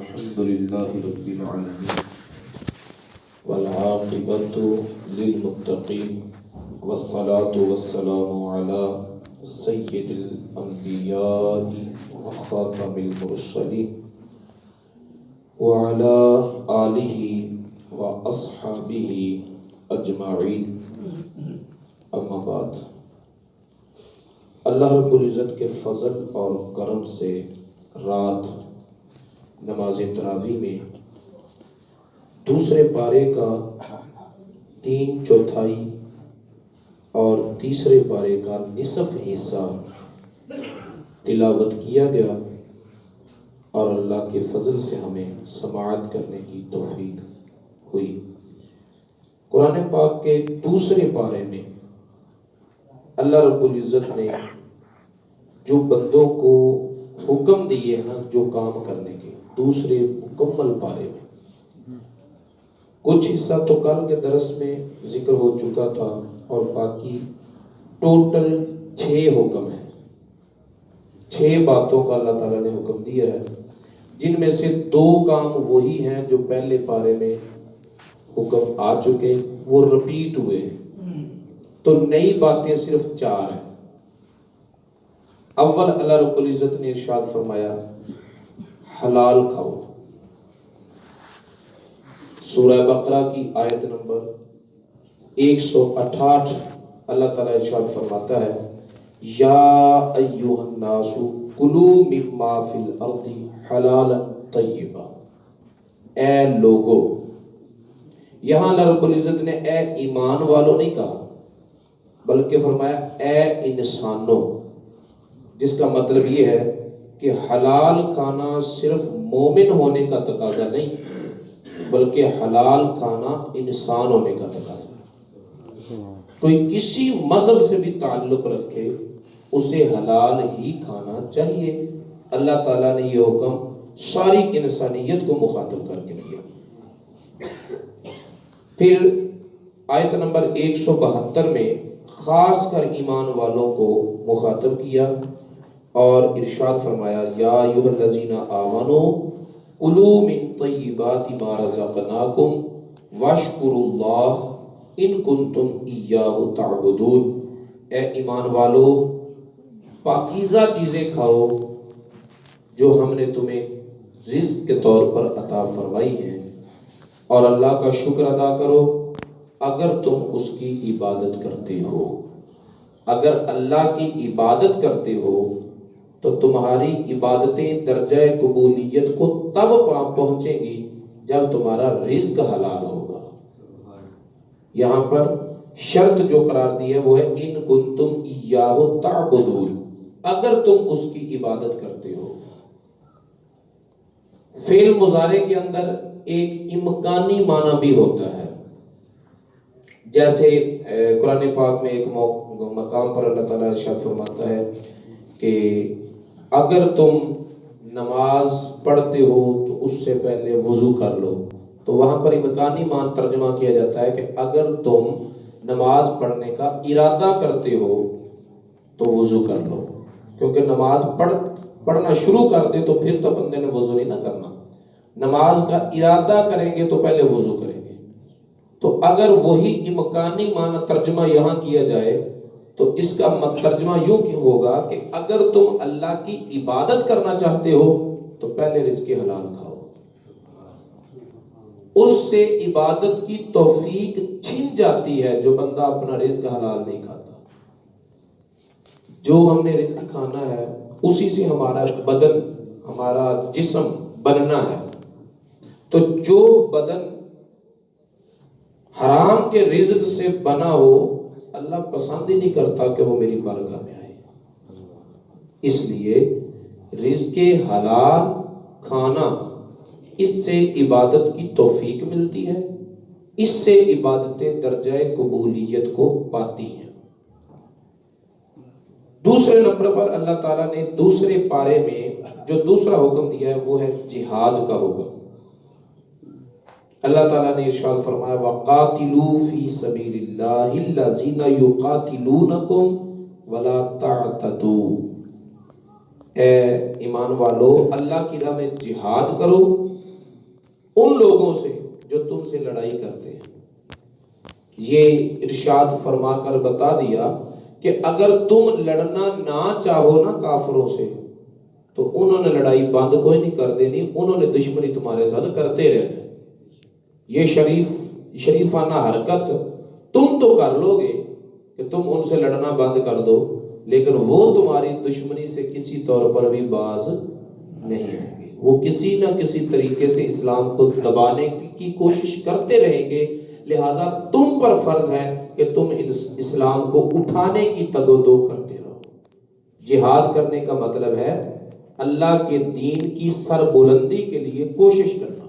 الحمد لله رب العالمين والعاقبة للمتقين والصلاة والسلام على سيد الأنبياء وخاتم المرسلين وعلى آله وأصحابه أجمعين اما بعد۔ اللہ رب العزت کے فضل اور کرم سے رات نماز تراویح میں دوسرے پارے کا 3/4 اور تیسرے پارے کا نصف حصہ تلاوت کیا گیا اور اللہ کے فضل سے ہمیں سماعت کرنے کی توفیق ہوئی۔ قرآن پاک کے دوسرے پارے میں اللہ رب العزت نے جو بندوں کو حکم دیے ہیں نا جو کام کرنے کے، دوسرے مکمل پارے میں کچھ حصہ تو کل کے درس میں ذکر ہو چکا تھا اور باقی ٹوٹل 6 حکم ہیں، 6 باتوں کا اللہ تعالیٰ نے حکم دیا ہے، جن میں سے 2 کام وہی ہیں جو پہلے پارے میں حکم آ چکے، وہ رپیٹ ہوئے ہیں، تو نئی باتیں صرف 4 ہیں۔ اول اللہ رب العزت نے ارشاد فرمایا حلال کھاؤ۔ سورہ بقرہ کی آیت نمبر 168 اللہ تعالیٰ ارشاد فرماتا ہے یا ایھا الناس کلوا مما فی الارض حلالا طیبا، اے لوگو، یہاں اللہ رب العزت نے اے ایمان والوں نہیں کہا بلکہ فرمایا اے انسانوں، جس کا مطلب یہ ہے کہ حلال کھانا صرف مومن ہونے کا تقاضا نہیں بلکہ حلال کھانا انسان ہونے کا تقاضا ہے۔ کوئی کسی مذہب سے بھی تعلق رکھے اسے حلال ہی کھانا چاہیے۔ اللہ تعالیٰ نے یہ حکم ساری انسانیت کو مخاطب کر کے دیا۔ پھر آیت نمبر 172 میں خاص کر ایمان والوں کو مخاطب کیا اور ارشاد فرمایا یا ایھا الذین آمنوا کلوا من طیبات ما رزقناکم واشکروا اللہ ان کنتم ایاہ تعبدون، اے ایمان والو پاکیزہ چیزیں کھاؤ جو ہم نے تمہیں رزق کے طور پر عطا فرمائی ہیں، اور اللہ کا شکر ادا کرو اگر تم اس کی عبادت کرتے ہو۔ اگر اللہ کی عبادت کرتے ہو تو تمہاری عبادتیں درجہ قبولیت کو تب پہنچیں گی جب تمہارا رزق حلال ہوگا۔ یہاں پر شرط جو قرار دی ہے وہ ہے ان کنتم ایاہ تعبدون، اگر تم اس کی عبادت کرتے ہو۔ فعل مضارع کے اندر ایک امکانی معنی بھی ہوتا ہے، جیسے قرآن پاک میں ایک مقام پر اللہ تعالیٰ ارشاد فرماتا ہے کہ اگر تم نماز پڑھتے ہو تو اس سے پہلے وضو کر لو، تو وہاں پر امکانی معنی ترجمہ کیا جاتا ہے کہ اگر تم نماز پڑھنے کا ارادہ کرتے ہو تو وضو کر لو، کیونکہ نماز پڑھنا شروع کر دے تو پھر تو بندے نے وضو نہیں نہ کرنا، نماز کا ارادہ کریں گے تو پہلے وضو کریں گے۔ تو اگر وہی امکانی معنی ترجمہ یہاں کیا جائے تو اس کا ترجمہ یوں کیوں ہوگا کہ اگر تم اللہ کی عبادت کرنا چاہتے ہو تو پہلے رزق حلال کھاؤ۔ اس سے عبادت کی توفیق چھن جاتی ہے جو بندہ اپنا رزق حلال نہیں کھاتا۔ جو ہم نے رزق کھانا ہے اسی سے ہمارا بدن، ہمارا جسم بننا ہے، تو جو بدن حرام کے رزق سے بنا ہو اللہ پسند ہی نہیں کرتا کہ وہ میری بارگاہ میں آئے۔ اس لیے رزق حلال کھانا، اس سے عبادت کی توفیق ملتی ہے، اس سے عبادتیں درجہ قبولیت کو پاتی ہیں۔ دوسرے نمبر پر اللہ تعالیٰ نے دوسرے پارے میں جو دوسرا حکم دیا ہے وہ ہے جہاد کا حکم۔ اللہ تعالیٰ نے ارشاد فرمایا وَقَاتِلُوا فِي سَبِيلِ اللَّهِ الَّذِينَ يُقَاتِلُونَكُمْ وَلَا تَعْتَدُوا، اے ایمان والو اللہ کی راہ میں جہاد کرو ان لوگوں سے جو تم سے لڑائی کرتے ہیں. یہ ارشاد فرما کر بتا دیا کہ اگر تم لڑنا نہ چاہو نا کافروں سے تو انہوں نے لڑائی بند کوئی نہیں کر دینی، انہوں نے دشمنی تمہارے ساتھ کرتے رہنا. یہ شریفانہ حرکت تم تو کر لو گے کہ تم ان سے لڑنا بند کر دو، لیکن وہ تمہاری دشمنی سے کسی طور پر بھی باز نہیں آئیں گے. وہ کسی نہ کسی طریقے سے اسلام کو دبانے کی کوشش کرتے رہیں گے. لہٰذا تم پر فرض ہے کہ تم اسلام کو اٹھانے کی تگ و دو کرتے رہو. جہاد کرنے کا مطلب ہے اللہ کے دین کی سر بلندی کے لیے کوشش کرنا.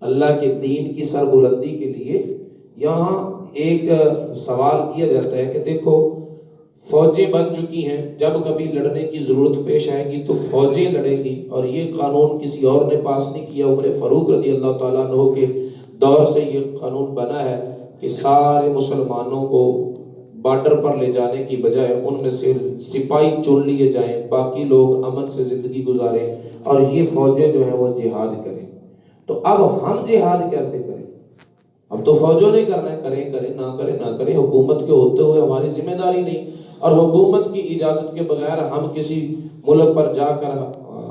اللہ کے دین کی سر بلندی کے لیے یہاں ایک سوال کیا جاتا ہے کہ دیکھو فوجیں بن چکی ہیں، جب کبھی لڑنے کی ضرورت پیش آئے گی تو فوجیں لڑیں گی، اور یہ قانون کسی اور نے پاس نہیں کیا. عمر فاروق رضی اللہ تعالیٰ عنہ کے دور سے یہ قانون بنا ہے کہ سارے مسلمانوں کو بارڈر پر لے جانے کی بجائے ان میں سے سپاہی چن لیے جائیں، باقی لوگ امن سے زندگی گزاریں اور یہ فوجیں جو ہیں وہ جہاد کریں. تو اب ہم جہاد کیسے کریں؟ اب تو فوجوں نے کرنا ہے، کریں نہ کریں حکومت کے ہوتے ہوئے ہماری ذمہ داری نہیں، اور حکومت کی اجازت کے بغیر ہم کسی ملک پر جا کر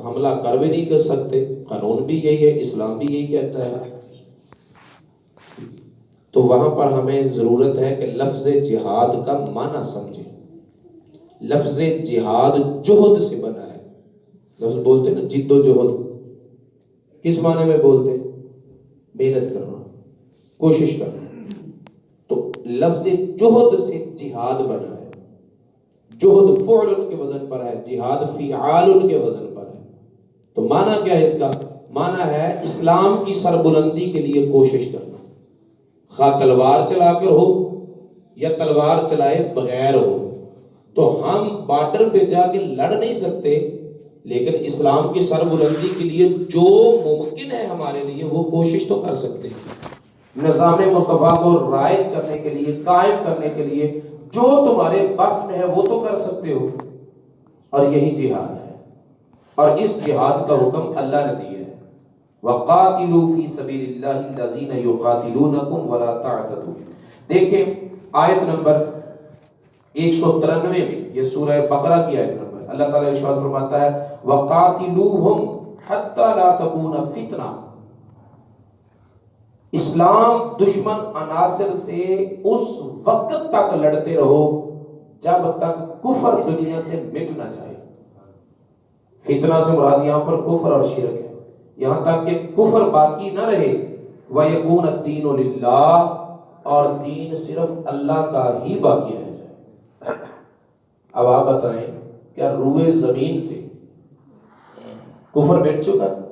حملہ کر بھی نہیں کر سکتے. قانون بھی یہی ہے، اسلام بھی یہی کہتا ہے. تو وہاں پر ہمیں ضرورت ہے کہ لفظ جہاد کا معنی سمجھیں. لفظ جہاد جہد سے بنا ہے. لفظ بولتے ہیں نا جد و جہد، کس معنی میں بولتے ہیں؟ محنت کرنا، کوشش کرنا. تو لفظ جہد سے جہاد بنا ہے. جہد فعل کے وزن پر ہے، جہاد فعال کے وزن پر ہے. تو معنی کیا ہے اس کا؟ معنی ہے اسلام کی سربلندی کے لیے کوشش کرنا، خواہ تلوار چلا کر ہو یا تلوار چلائے بغیر ہو. تو ہم بارڈر پہ جا کے لڑ نہیں سکتے، لیکن اسلام کی سربلندی کے لیے جو ممکن ہے ہمارے لیے وہ کوشش تو کر سکتے ہیں. نظام مصطفیٰ کو رائج کرنے کے لیے، قائم کرنے کے لیے جو تمہارے بس میں ہے وہ تو کر سکتے ہو، اور یہی جہاد ہے. اور اس جہاد کا حکم اللہ نے دیا ہے، وَقَاتِلُوا فِي سَبِيلِ اللَّهِ الَّذِينَ يُقَاتِلُونَكُمْ وَلَا تَعْتَدُوا. دیکھیں آیت نمبر 193 میں، یہ سورہ بقرہ کی آیت نمبر، اللہ تعالیٰ ارشاد فرماتا ہے وَقَاتِلُوهُمْ حَتَّى لَا تَكُونَ فِتْنَةٌ. اسلام دشمن عناصر سے اس وقت تک لڑتے رہو جب تک کفر دنیا سے مٹ نہ جائے. فتنہ سے مراد یہاں پر کفر اور شرک ہے، یہاں تک کہ کفر باقی نہ رہے. وَيَكُونَ الدِّينُ لِلَّهِ، اور دین صرف اللہ کا ہی باقی رہ جائے. اب آپ بتائیں کیا روئے زمین سے کفر مٹ چکا ہے؟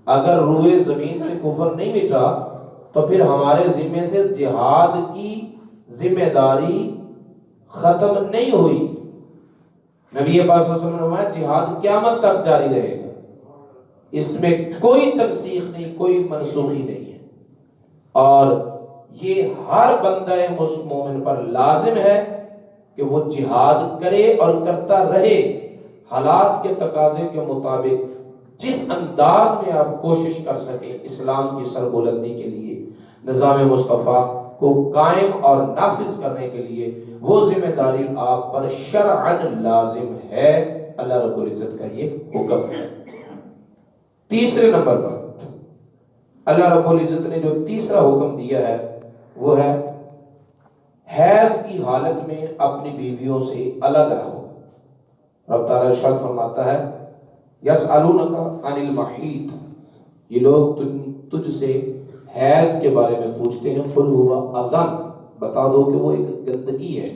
اگر روئے زمین سے کفر نہیں مٹا تو پھر ہمارے ذمے سے جہاد کی ذمہ داری ختم نہیں ہوئی. نبی پاک صلی اللہ علیہ وسلم نے فرمایا جہاد قیامت تک جاری رہے گا، اس میں کوئی تنسیخ نہیں، کوئی منسوخی نہیں ہے. اور یہ ہر بندہ مومن پر لازم ہے کہ وہ جہاد کرے اور کرتا رہے، حالات کے تقاضے کے مطابق جس انداز میں آپ کوشش کر سکیں اسلام کی سربلندی کے لیے، نظام مصطفیٰ کو قائم اور نافذ کرنے کے لیے وہ ذمہ داری آپ پر شرعاً لازم ہے. اللہ رب العزت کا یہ حکم ہے. تیسرے نمبر پر اللہ رب العزت نے جو تیسرا حکم دیا ہے وہ ہے حیض کی حالت میں اپنی بیویوں سے الگ رہو. رب تعالیٰ ارشاد فرماتا ہے یسألونک عن المحیط، یہ لوگ تجھ سے حیض کے بارے میں پوچھتے ہیں، قل ہوا اذن، بتا دو کہ وہ ایک گندگی ہے.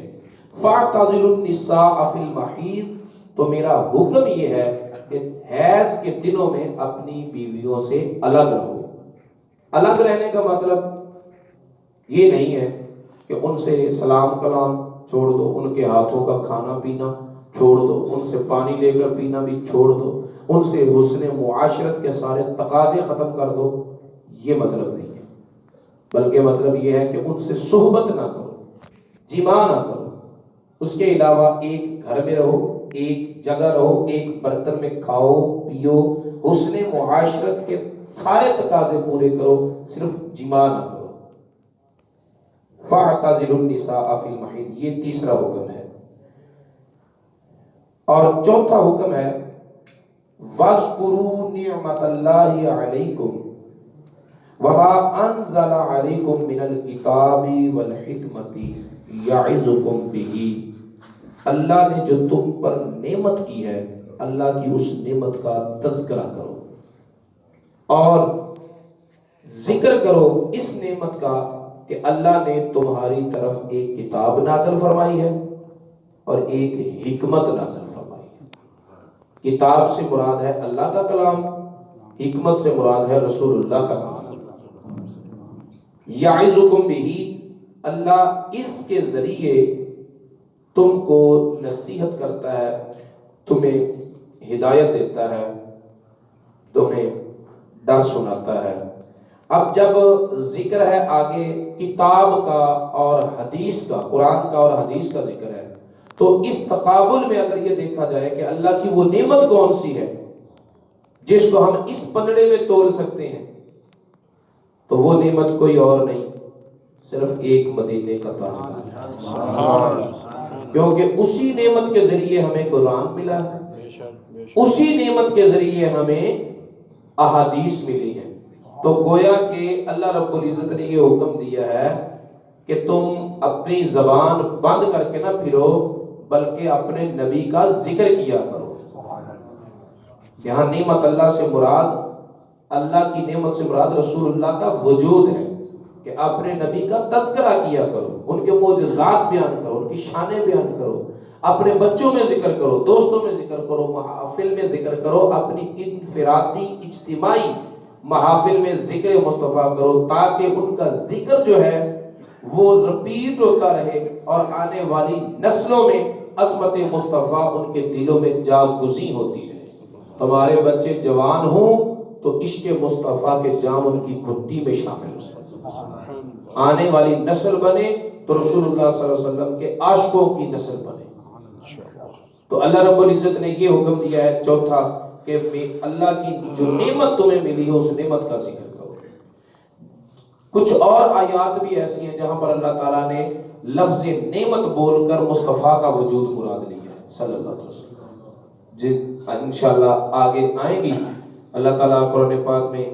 فاعتزلوا النساء فی المحیط، تو میرا حکم یہ ہے کہ حیض کے دنوں میں اپنی بیویوں سے الگ رہو. الگ رہنے کا مطلب یہ نہیں ہے کہ ان سے سلام کلام چھوڑ دو، ان کے ہاتھوں کا کھانا پینا چھوڑ دو، ان سے پانی لے کر پینا بھی چھوڑ دو، ان سے حسن معاشرت کے سارے تقاضے ختم کر دو. یہ مطلب نہیں ہے، بلکہ مطلب یہ ہے کہ ان سے صحبت نہ کرو، جماع نہ کرو. اس کے علاوہ ایک گھر میں رہو، ایک ایک جگہ رہو، ایک برتن میں کھاؤ پیو، حسن معاشرت کے سارے تقاضے پورے کرو، صرف جماع نہ کرو۔ فَاعْتَزِلُوا النِّسَاءَ فِي الْمَحِيضِ، یہ تیسرا حکم ہے۔ اور چوتھا حکم ہے وَاذْكُرُوا نِعْمَةَ اللَّهِ عَلَيْكُمْ وَمَا أَنزَلَ عَلَيْكُمْ مِنَ الْكِتَابِ وَالْحِكْمَةِ يَعِظُكُمْ بِهِ، اللہ نے جو تم پر نعمت کی ہے، اللہ کی اس نعمت کا تذکرہ کرو اور ذکر کرو اس نعمت کا کہ اللہ نے تمہاری طرف ایک کتاب نازل فرمائی ہے اور ایک حکمت نازل فرمائی ہے۔ کتاب سے مراد ہے اللہ کا کلام، حکمت سے مراد ہے رسول اللہ کا کلام۔ یعظکم بہ، اللہ اس کے ذریعے تم کو نصیحت کرتا ہے، تمہیں ہدایت دیتا ہے، تمہیں ڈر سناتا ہے۔ اب جب ذکر ہے آگے کتاب کا اور حدیث کا، قرآن کا اور حدیث کا ذکر ہے، تو اس تقابل میں اگر یہ دیکھا جائے کہ اللہ کی وہ نعمت کون سی ہے جس کو ہم اس پلڑے میں تول سکتے ہیں، تو وہ نعمت کوئی اور نہیں، صرف ایک مدینے کا تاجدار، کیونکہ اسی نعمت کے ذریعے ہمیں قرآن ملا ہے، اسی نعمت کے ذریعے ہمیں احادیث ملی ہیں۔ تو گویا کہ اللہ رب العزت نے یہ حکم دیا ہے کہ تم اپنی زبان بند کر کے نہ پھرو، بلکہ اپنے نبی کا ذکر کیا کرو۔ یہاں نعمت اللہ سے مراد، اللہ کی نعمت سے مراد رسول اللہ کا وجود ہے، کہ اپنے نبی کا تذکرہ کیا کرو، ان کے معجزات بیان کرو، ان کی شانیں بیان کرو، اپنے بچوں میں ذکر کرو، دوستوں میں ذکر کرو، محافل میں ذکر کرو، اپنی انفرادی اجتماعی محافل میں ذکر مصطفیٰ کرو، تاکہ ان کا ذکر جو ہے وہ رپیٹ ہوتا رہے اور آنے والی نسلوں میں عظمت مصطفیٰ ان کے دلوں میں جاگزیں ہوتی رہے۔ تمہارے بچے جوان ہوں تو عشق مصطفیٰ کے جام ان کی گھٹی میں شامل ہو، آنے والی نسل بنے تو رسول اللہ صلی اللہ علیہ وسلم کے عاشقوں کی نسل بنے۔ تو اللہ رب العزت نے یہ حکم دیا ہے چوتھا کہ اللہ کی جو نعمت تمہیں ملی ہے اس نعمت کا ذکر کرو۔ کچھ اور آیات بھی ایسی ہیں جہاں پر اللہ تعالیٰ نے لفظ نعمت بول کر مصطفیٰ کا وجود مراد لیا ہے صلی اللہ علیہ وسلم، انشاءاللہ آگے آئیں گی۔ اللہ تعالیٰ قرآن پاک میں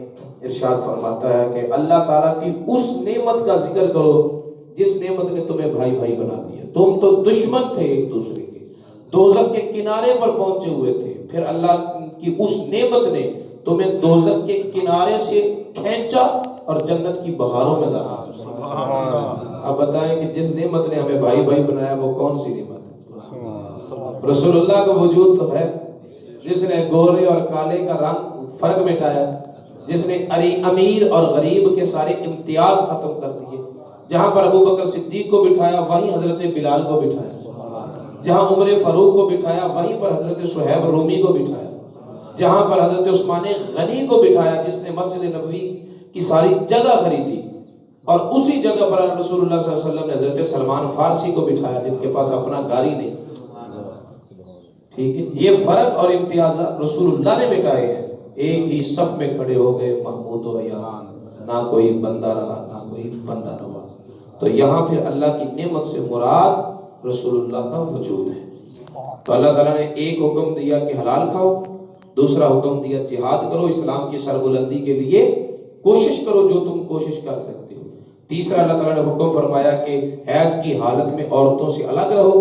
ارشاد فرماتا ہے کہ اللہ تعالیٰ کی اس نعمت کا ذکر کرو جس نعمت نے تمہیں بھائی بھائی بنا دیا۔ تم تو دشمن تھے ایک دوسرے کے، دوزخ کے کنارے پر پہنچے ہوئے تھے، پھر اللہ کی اس نعمت نے تمہیں دوزخ کے کنارے سے کھینچا اور جنت کی بہاروں میں داخل کیا۔ اب بتائیں کہ جس نعمت نے ہمیں بھائی بھائی بنایا وہ کون سی نعمت ہے؟ رسول اللہ کا وجود تو ہے، جس نے گورے اور کالے کا رنگ فرق مٹایا، جس نے امیر اور غریب کے سارے امتیاز ختم کر دیے۔ جہاں پر ابو بکر صدیق کو بٹھایا وہیں حضرت بلال کو بٹھایا، جہاں عمر فاروق کو بٹھایا وہیں پر حضرت صہیب رومی کو بٹھایا، جہاں پر حضرت عثمان غنی کو بٹھایا جس نے مسجد نبوی کی ساری جگہ خریدی، اور اسی جگہ پر رسول اللہ صلی اللہ علیہ وسلم نے حضرت سلمان فارسی کو بٹھایا جن کے پاس اپنا گاڑی نہیں۔ ٹھیک ہے، یہ فرق اور امتیازات رسول اللہ نے مٹائے ہیں۔ ایک ہی صف میں کھڑے ہو گئے محمود و عیاض، نہ کوئی بندہ رہا نہ کوئی بندہ نواز۔ تو یہاں پھر اللہ کی نعمت سے مراد رسول اللہ کا وجود ہے۔ تو اللہ تعالیٰ نے ایک حکم دیا کہ حلال کھاؤ، دوسرا حکم دیا جہاد کرو، اسلام کی سربلندی کے لیے کوشش کرو جو تم کوشش کر سکتے ہو۔ تیسرا اللہ تعالیٰ نے حکم فرمایا کہ حیض کی حالت میں عورتوں سے الگ رہو۔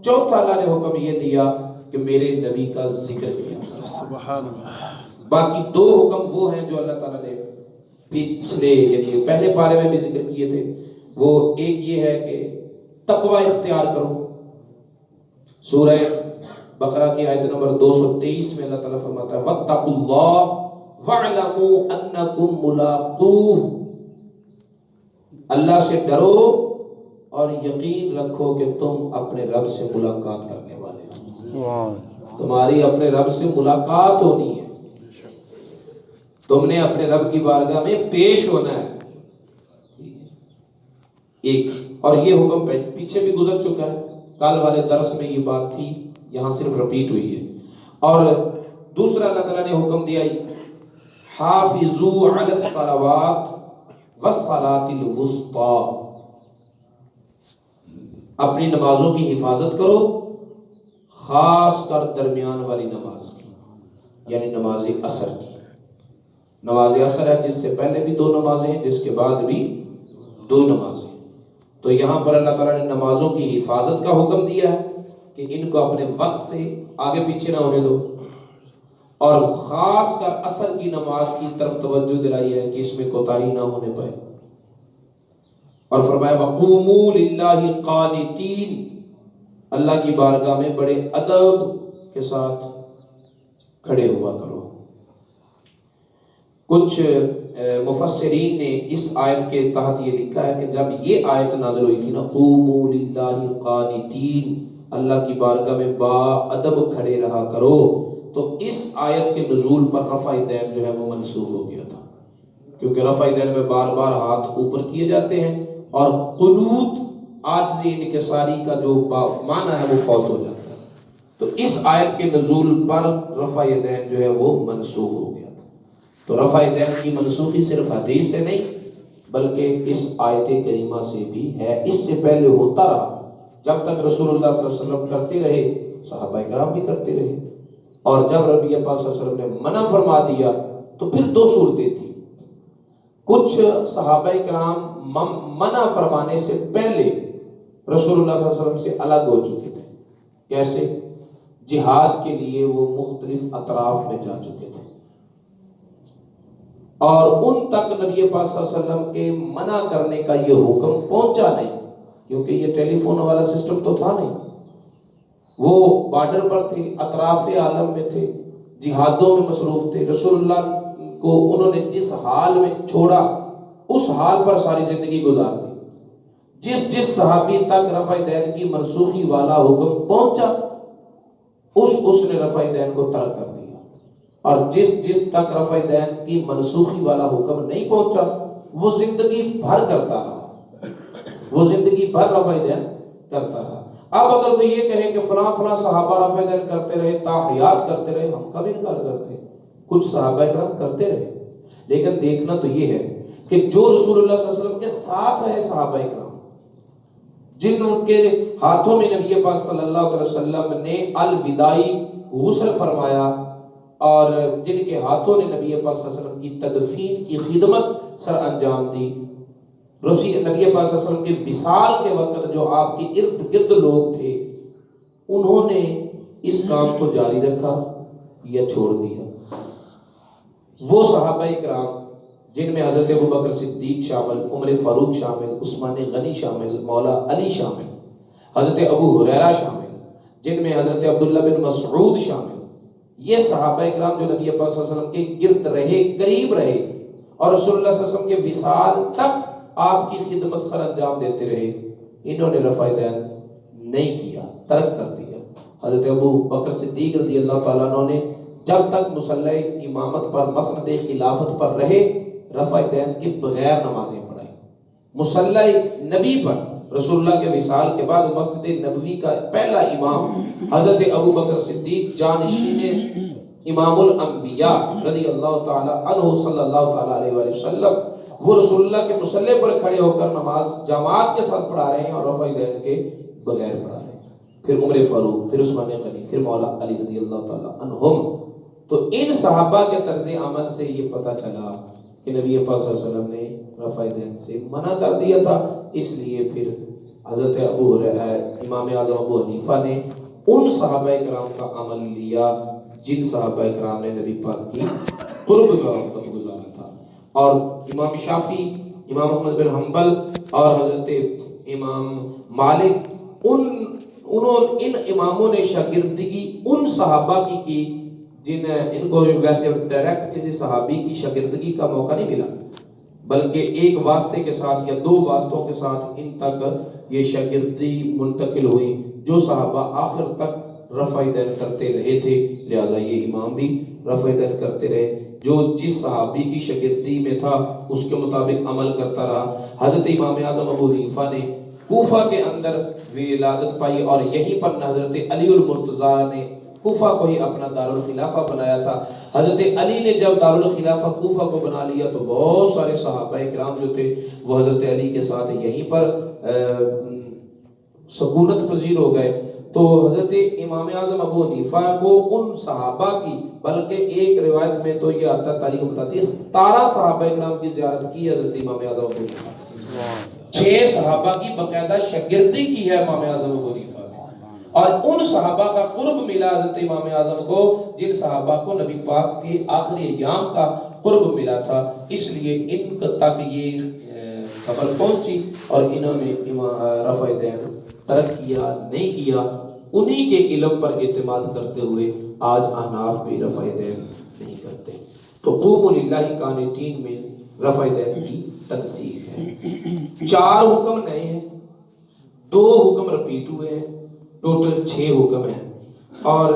چوتھا اللہ نے حکم یہ دیا کہ میرے نبی کا ذکر کیا۔ سبحان اللہ۔ باقی دو حکم وہ ہیں جو اللہ تعالیٰ نے پچھلے یعنی پہلے پارے میں بھی ذکر کیے تھے۔ وہ ایک یہ ہے کہ تقوی اختیار کرو۔ سورہ بقرہ کی آیت نمبر 223 میں اللہ تعالیٰ فرماتا ہے وَاتَّقُوا اللَّهَ وَاعْلَمُوا أَنَّكُمْ مُلَاقُوهُ، اللہ سے ڈرو اور یقین رکھو کہ تم اپنے رب سے ملاقات کرنے والے ہو۔ تمہاری اپنے رب سے ملاقات ہونی ہے، تم نے اپنے رب کی بارگاہ میں پیش ہونا ہے۔ ایک اور یہ حکم پیچھے بھی گزر چکا ہے، کل والے درس میں یہ بات تھی، یہاں صرف رپیٹ ہوئی ہے اور دوسرا اللہ تعالیٰ نے حکم دیا حافظوا علی الصلوات والصلاۃ الوسطی، اپنی نمازوں کی حفاظت کرو، خاص کر درمیان والی نماز کی، یعنی نماز عصر کی۔ نماز عصر ہے جس سے پہلے بھی 2 نمازیں ہیں، جس کے بعد بھی 2 نمازیں۔ تو یہاں پر اللہ تعالیٰ نے نمازوں کی حفاظت کا حکم دیا ہے کہ ان کو اپنے وقت سے آگے پیچھے نہ ہونے دو، اور خاص کر عصر کی نماز کی طرف توجہ دلائی ہے کہ اس میں کوتاہی نہ ہونے پائے، اور فرمایا وَقُومُوا لِلَّهِ قَانِتِينَ، اللہ کی بارگاہ میں بڑے ادب کے ساتھ کھڑے ہوا کرو۔ کچھ مفسرین نے اس آیت کے تحت یہ لکھا ہے کہ جب یہ آیت نازل ہوئی تھی نا، قوموا للہ قانتین، اللہ کی بارگاہ میں با ادب کھڑے رہا کرو، تو اس آیت کے نزول پر رفع دین جو ہے وہ منسوخ ہو گیا تھا، کیونکہ رفع دین میں بار بار ہاتھ اوپر کیے جاتے ہیں، اور قنوت عاجزی انکساری کا جو معنی ہے وہ فوت ہو جاتا ہے، تو اس آیت کے نزول پر رفع دین جو ہے وہ منسوخ ہو گیا۔ تو رفع دین کی منسوخی صرف حدیث سے نہیں بلکہ اس آیت کریمہ سے بھی ہے۔ اس سے پہلے ہوتا رہا، جب تک رسول اللہ صلی اللہ علیہ وسلم کرتے رہے صحابہ کرام بھی کرتے رہے، اور جب نبی پاک صلی اللہ علیہ وسلم نے منع فرما دیا تو پھر 2 صورتیں تھیں۔ کچھ صحابہ کرام منع فرمانے سے پہلے رسول اللہ صلی اللہ علیہ وسلم سے الگ ہو چکے تھے، کیسے؟ جہاد کے لیے وہ مختلف اطراف میں جا چکے تھے، اور ان تک نبی پاک صلی اللہ علیہ وسلم کے منع کرنے کا یہ حکم پہنچا نہیں، کیونکہ یہ ٹیلی فون والا سسٹم تو تھا نہیں، وہ بارڈر پر تھے، اطراف عالم میں تھے، جہادوں میں مصروف تھے۔ رسول اللہ کو انہوں نے جس حال میں چھوڑا اس حال پر ساری زندگی گزار دی۔ جس صحابی تک رفع دین کی منسوخی والا حکم پہنچا اس نے رفع دین کو ترک کر دیا، اور جس تک رفع دین کی منسوخی والا حکم نہیں پہنچا وہ زندگی بھر کرتا رہا، وہ زندگی بھر رفع دین کرتا رہا۔ اب اگر کوئی یہ کہے کہ فلاں صحابہ رفع دین کرتے رہے، تا حیات کرتے رہے، ہم کب انکار کرتے؟ کچھ صحابہ کرام کرتے رہے، لیکن دیکھنا تو یہ ہے کہ جو رسول اللہ صلی اللہ علیہ وسلم کے ساتھ رہے صحابہ کرام، جن کے ہاتھوں میں نبی پاک صلی اللہ علیہ وسلم نے الوداعی غسل فرمایا، اور جن کے ہاتھوں نے نبی پاک صلی اللہ علیہ وسلم کی تدفین کی خدمت سر انجام دی، نبی پاک صلی اللہ علیہ وسلم کے وصال کے وقت جو آپ کے ارد گرد لوگ تھے انہوں نے اس کام کو جاری رکھا یا چھوڑ دیا؟ وہ صحابہ کرام جن میں حضرت ابوبکر صدیق شامل، عمر فاروق شامل، عثمان غنی شامل، مولا علی شامل، حضرت ابو ہریرہ شامل، جن میں حضرت عبداللہ بن مسعود شامل، یہ صحابہ کرام جو نبی پاک صلی اللہ علیہ وسلم کے گرد رہے، قریب رہے، اور رسول اللہ صلی اللہ علیہ وسلم کے وصال تک آپ کی خدمت سر انجام دیتے رہے، انہوں نے رفع دین نہیں کیا، ترک کر دیا۔ حضرت ابو بکر صدیق رضی اللہ تعالیٰ عنہ نے جب تک مصلی امامت پر، مسند خلافت پر رہے، رفع دین کے بغیر نمازیں پڑھائی۔ مصلی نبی پر رسول اللہ کے وصال کے بعد مسجد نبوی کا پہلا امام حضرت ابو بکر صدیق جانشین امام الانبیاء رضی اللہ تعالی عنہ صلی اللہ تعالی علیہ وآلہ وسلم، وہ رسول اللہ کے مصلی پر کھڑے ہو کر نماز جماعت کے ساتھ پڑھا رہے ہیں اور رفع دین کے بغیر پڑھا رہے ہیں۔ پھر عمر فاروق، پھر عثمان غنی، پھر مولا علی رضی اللہ تعالی عنہم۔ تو ان صحابہ کے طرز عمل سے یہ پتہ چلا کہ نبی پاک صلی اللہ علیہ وسلم نے رفع دین سے منع کر دیا تھا، اس لیے پھر حضرت ابو ہریرہ، امام اعظم ابو حنیفہ نے ان صحابہ کرام کا عمل لیا جن صحابہ کرام نے نبی پاک کی قرب کا وقت گزارا تھا، اور امام شافعی، امام احمد بن حنبل اور حضرت امام مالک، ان اماموں نے شاگردگی ان صحابہ کی ان کو ویسے ڈائریکٹ کسی صحابی کی شاگردگی کا موقع نہیں ملا، بلکہ ایک واسطے کے ساتھ یا 2 واسطوں کے ساتھ ان تک یہ شاگردی منتقل ہوئی جو صحابہ آخر تک رفع دین کرتے رہے تھے، لہٰذا یہ امام بھی رفع دین کرتے رہے، جو جس صحابی کی شاگردی میں تھا اس کے مطابق عمل کرتا رہا۔ حضرت امام اعظم ابو حنیفہ نے کوفہ کے اندر ولادت پائی، اور یہیں پر حضرت علی المرتضیٰ نے کوفہ کو ہی اپنا دارالخلافہ بنایا تھا. حضرت علی نے جب دارالخلافہ کوفہ کو بنا لیا تو بہت سارے صحابہ کرام جو تھے وہ حضرت علی کے ساتھ یہیں پر سکونت پذیر ہو گئے. تو حضرت امام اعظم ابو حنیفہ کو ان صحابہ کی، بلکہ ایک روایت میں تو یہ آتا ہے، تاریخ بتاتی ہے 17 صحابہ کرام کی زیارت کی حضرت امام اعظم ابو حنیفہ. 6 صحابہ کی باقاعدہ شاگردی کی ہے امام اعظم ابو حنیفہ نے، اور ان صحابہ کا قرب ملا حضرت امام اعظم کو جن صحابہ کو نبی پاک کے آخری ایام کا قرب ملا تھا. اس لیے ان تک یہ خبر پہنچی اور انہوں نے رفع دین ترک کیا نہیں کیا. انہی کے علم پر اعتماد کرتے ہوئے آج احناف بھی رفع دین نہیں کرتے. تو قوموا للہ قانتین میں رفع دین کی تنسیخ ہے. 4 حکم نئے ہیں، 2 حکم رپیٹ ہوئے ہیں، ٹوٹل 6 حکم ہیں. اور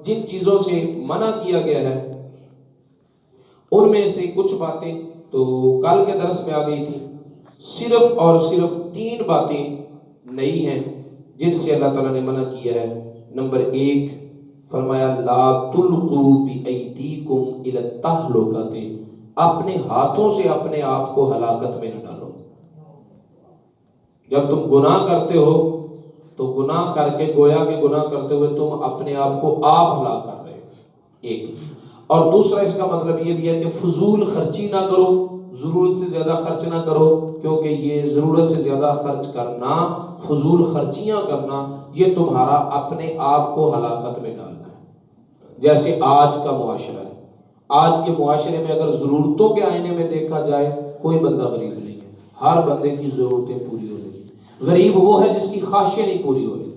جن چیزوں سے منع کیا گیا ہے ان میں سے کچھ باتیں تو کل کے درس میں آ گئی تھی. صرف اور صرف 3 باتیں نئی ہیں جن سے اللہ تعالیٰ نے منع کیا ہے. نمبر 1 فرمایا لا تلقوا بأیدیکم الی التہلکۃ، اپنے ہاتھوں سے اپنے آپ کو ہلاکت میں نہ ڈالو. جب تم گناہ کرتے ہو تو گناہ کر کے گویا کہ گناہ کرتے ہوئے تم اپنے آپ کو آپ ہلاک کر رہے ہو. ایک اور دوسرا اس کا مطلب یہ بھی ہے کہ فضول خرچی نہ کرو، ضرورت سے زیادہ خرچ نہ کرو، کیونکہ یہ ضرورت سے زیادہ خرچ کرنا، فضول خرچیاں کرنا، یہ تمہارا اپنے آپ کو ہلاکت میں ڈالنا ہے. جیسے آج کا معاشرہ ہے، آج کے معاشرے میں اگر ضرورتوں کے آئینے میں دیکھا جائے کوئی بندہ غریب نہیں ہے، ہر بندے کی ضرورتیں پوری ہو رہی ہیں. غریب وہ ہے جس کی خواہشیں نہیں پوری ہو رہی.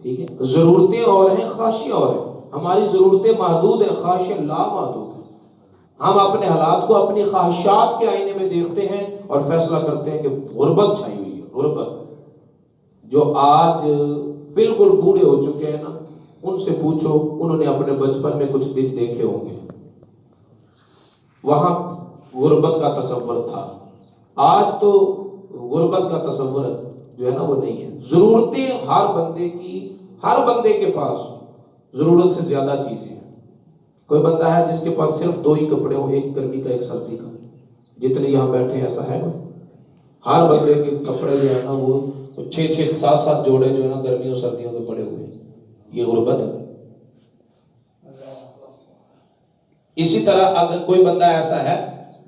ٹھیک ہے، ضرورتیں اور ہیں، خواہشیں اور ہیں. ہماری ضرورتیں محدود ہیں، خواہشیں لامحدود ہیں. ہم اپنے حالات کو اپنی خواہشات کے آئینے میں دیکھتے ہیں اور فیصلہ کرتے ہیں کہ غربت چھائی ہوئی ہے. غربت جو آج بالکل بوڑھے ہو چکے ہیں نا، ان سے پوچھو انہوں نے اپنے بچپن میں کچھ دن دیکھے ہوں گے، وہاں غربت کا تصور تھا. آج تو غربت کا تصور جو ہے نا وہ نہیں ہے. ضرورتیں ہر بندے کے پاس ضرورت سے زیادہ چیزیں ہیں. کوئی بندہ ہے جس کے پاس صرف 2 ہی کپڑے ہوں، ایک گرمی کا ایک سردی کا؟ جتنے یہاں بیٹھے ہیں ایسا ہے کوئی؟ ہر بندے کے کپڑے جو ہے نا وہ 6 7 جوڑے جو ہے نا گرمیوں سردیوں کے پڑے ہوئے ہیں. یہ غربت ہے. اسی طرح اگر کوئی بندہ ایسا ہے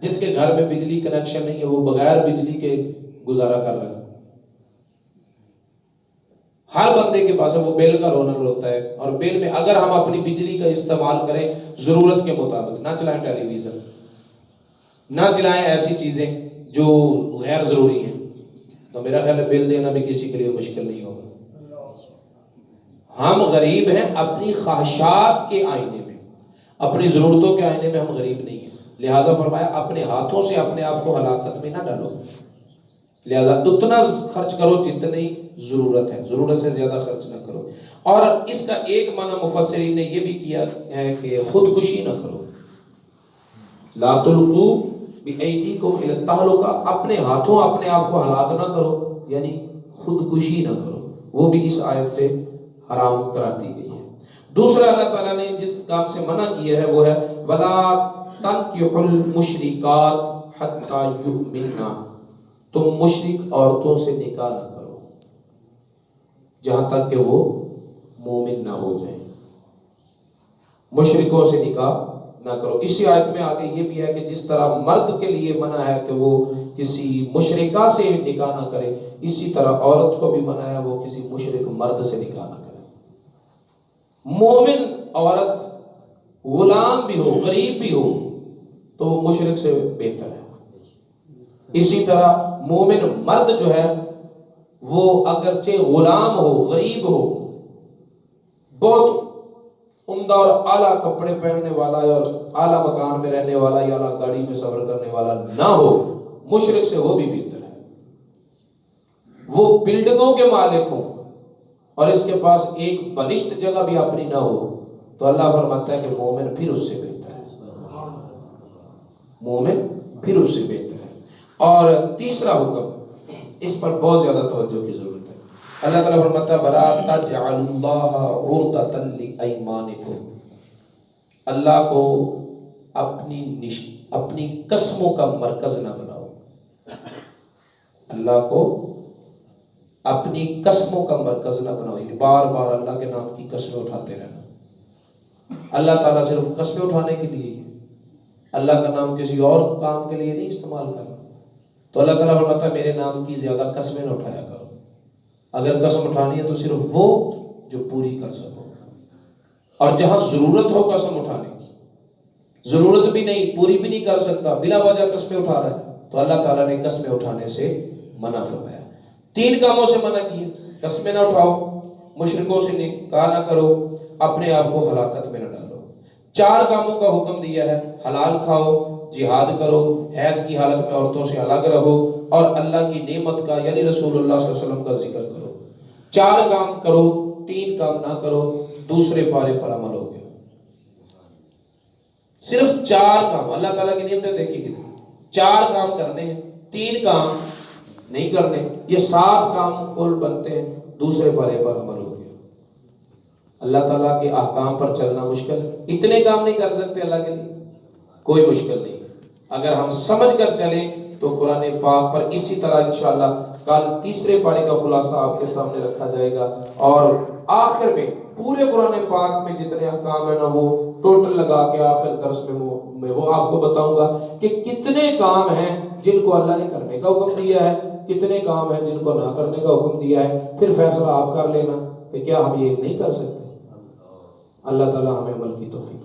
جس کے گھر میں بجلی کنیکشن نہیں ہے، وہ بغیر بجلی کے گزارا کر رہا ہے. ہر بندے کے پاس ہے، وہ بل کا رونا روتا ہے. اور بل میں اگر ہم اپنی بجلی کا استعمال کریں ضرورت کے مطابق، نہ چلائیں ٹیلی ویژن، نہ چلائیں ایسی چیزیں جو غیر ضروری ہیں، تو میرا خیال ہے بل دینا بھی کسی کے لیے مشکل نہیں ہوگا. ہم غریب ہیں اپنی خواہشات کے آئینے میں، اپنی ضرورتوں کے آئینے میں ہم غریب نہیں ہیں. لہٰذا فرمایا اپنے ہاتھوں سے اپنے آپ کو ہلاکت میں نہ ڈالو. لہذا اتنا خرچ کرو جتنی ضرورت ہے، ضرورت سے زیادہ خرچ نہ کرو. اور اس کا ایک معنی مفسرین نے یہ بھی کیا ہے کہ خودکشی نہ کرو. لا تلقوا بأیدیکم الی التہلکۃ، اپنے ہاتھوں اپنے آپ کو ہلاک نہ کرو، یعنی خودکشی نہ کرو. وہ بھی اس آیت سے حرام قرار دی گئی ہے. دوسرا اللہ تعالیٰ نے جس کام سے منع کیا ہے وہ ہے وَلَا تَنْكِحُوا الْمُشْرِكَاتِ حَتَّى يُؤْمِنَّ، تم مشرک عورتوں سے نکاح نہ کرو جہاں تک کہ وہ مومن نہ ہو جائیں. مشرکوں سے نکاح نہ کرو. اسی آیت میں آگے یہ بھی ہے کہ جس طرح مرد کے لیے منع ہے کہ وہ کسی مشرکہ سے نکاح نہ کرے، اسی طرح عورت کو بھی منع ہے وہ کسی مشرک مرد سے نکاح نہ کرے. مومن عورت غلام بھی ہو، غریب بھی ہو، تو وہ مشرک سے بہتر ہے. اسی طرح مومن مرد جو ہے وہ اگرچہ غلام ہو، غریب ہو، بہت عمدہ اور اعلیٰ کپڑے پہننے والا اور اعلیٰ مکان میں رہنے والا یا اعلیٰ گاڑی میں سفر کرنے والا نہ ہو، مشرک سے وہ بھی بہتر ہے. وہ بلڈنگوں کے مالک ہوں اور اس کے پاس ایک بلشت جگہ بھی اپنی نہ ہو، تو اللہ فرماتا ہے کہ مومن پھر اس سے بہتر ہے. مومن پھر اس سے بہتر ہے. اور تیسرا حکم، اس پر بہت زیادہ توجہ کی ضرورت ہے. اللہ تعالیٰ فرماتا ہے بلا تجعلوا اللہ عرضۃ لایمانکم، اللہ کو اپنی قسموں کا مرکز نہ بناؤ، اللہ کو اپنی قسموں کا مرکز نہ بناؤ، یہ بار بار اللہ کے نام کی قسمیں اٹھاتے رہنا۔ اللہ تعالیٰ صرف قسمیں اٹھانے کے لیے، اللہ کا نام کسی اور کام کے لیے نہیں استعمال کرنا۔ تو اللہ تعالیٰ فرماتا ہے میرے نام کی زیادہ قسمیں نہ اٹھایا کرو، اگر قسم اٹھانی ہے تو صرف وہ جو پوری کر سکو، اور جہاں ضرورت ہو قسم اٹھانے کی، ضرورت بھی نہیں، پوری بھی نہیں کر سکتا، بلا وجہ قسمیں اٹھا رہا ہے، تو اللہ تعالیٰ نے قسمیں اٹھانے سے منع فرمایا۔ 3 کاموں سے منع کیا، قسمیں نہ اٹھاؤ، مشرکوں سے نکاح نہ کرو، اپنے آپ کو ہلاکت میں نہ ڈالو۔ 4 کاموں کا حکم دیا ہے، حلال کھاؤ، جہاد کرو، حیض کی حالت میں عورتوں سے الگ رہو، اور اللہ کی نعمت کا یعنی رسول اللہ صلی اللہ علیہ وسلم کا ذکر کرو۔ 4 کام کرو، 3 کام نہ کرو، دوسرے پارے پر عمل ہو گیا۔ صرف 4 کام، اللہ تعالیٰ کی نعمتیں دیکھی کتنی، 4 کام کرنے ہیں، 3 کام نہیں کرنے، یہ 7 کام کل بنتے ہیں، دوسرے پارے پر عمل ہو گیا۔ اللہ تعالیٰ کے احکام پر چلنا مشکل ہے، اتنے کام نہیں کر سکتے اللہ کے لیے، کوئی مشکل نہیں، اگر ہم سمجھ کر چلیں تو قرآن پاک پر اسی طرح انشاءاللہ کل تیسرے پارے کا خلاصہ آپ کے سامنے رکھا جائے گا، اور آخر میں پورے قرآن پاک میں جتنے احکام ہیں نا وہ ٹوٹل لگا کے آخر درس میں وہ آپ کو بتاؤں گا کہ کتنے کام ہیں جن کو اللہ نے کرنے کا حکم دیا ہے، کتنے کام ہیں جن کو نہ کرنے کا حکم دیا ہے، پھر فیصلہ آپ کر لینا کہ کیا ہم یہ نہیں کر سکتے۔ اللہ تعالیٰ ہمیں عمل کی توفیق